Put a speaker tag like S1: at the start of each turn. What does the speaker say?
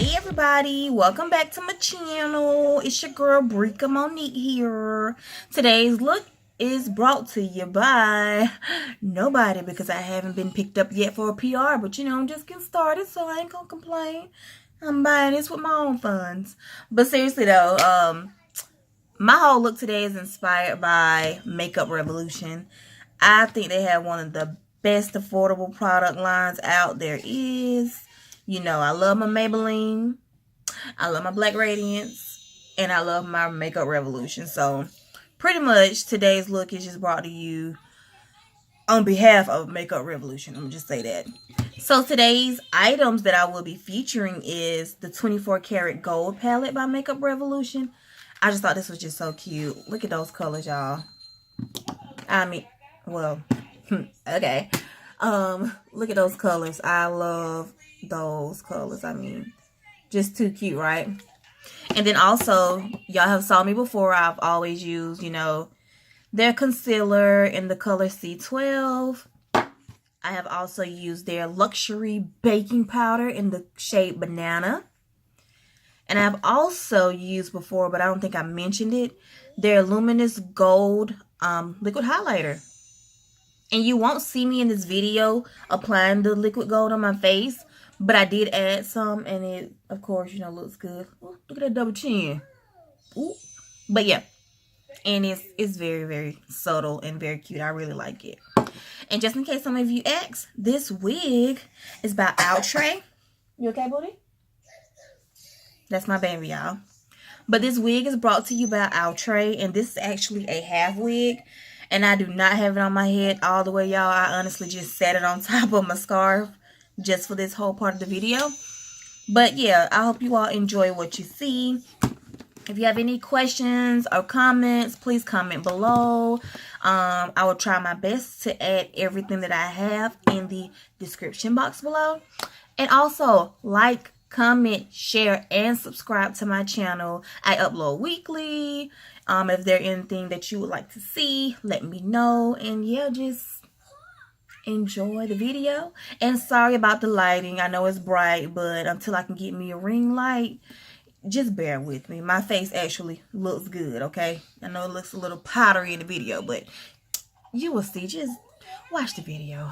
S1: Hey everybody, welcome back to my channel. It's your girl Brika Monique here. Today's look is brought to you by nobody because I haven't been picked up yet for a PR, but you know, I'm just getting started, so I ain't gonna complain. I'm buying this with my own funds. But seriously though, my whole look today is inspired by Makeup Revolution. I think they have one of the best affordable product lines out there is. You know, I love my Maybelline, I love my Black Radiance, and I love my Makeup Revolution. So, pretty much today's look is just brought to you on behalf of Makeup Revolution. I'm going to just say that. So, today's items that I will be featuring is the 24 Karat Gold Palette by Makeup Revolution. I just thought this was just so cute. Look at those colors, y'all. I mean, well, okay. Look at those colors. I love those colors. I mean, just too cute, right? And then also, y'all have saw me before. I've always used, you know, their concealer in the color C12. I have also used their luxury baking powder in the shade Banana. And I've also used before, but I don't think I mentioned it, their Luminous Gold liquid highlighter. And you won't see me in this video applying the liquid gold on my face, but I did add some, and it, of course, you know, looks good. Ooh, look at that double chin. Ooh. But yeah, and it's very, very subtle and very cute. I really like it. And just in case some of you ask, this wig is by Outre. You okay, booty? That's my baby, y'all. But this wig is brought to you by Outre, and this is actually a half wig. And I do not have it on my head all the way, y'all. I honestly just set it on top of my scarf just for this whole part of the video. But yeah, I hope you all enjoy what you see. If you have any questions or comments, please comment below. I will try my best to add everything that I have in the description box below. And also, like, comment, share, and subscribe to my channel. I upload weekly. If there's anything that you would like to see, let me know. And yeah, just enjoy the video. And sorry about the lighting. I know it's bright, but until I can get me a ring light, just bear with me. My face actually looks good, okay? I know it looks a little powdery in the video, but you will see. Just watch the video.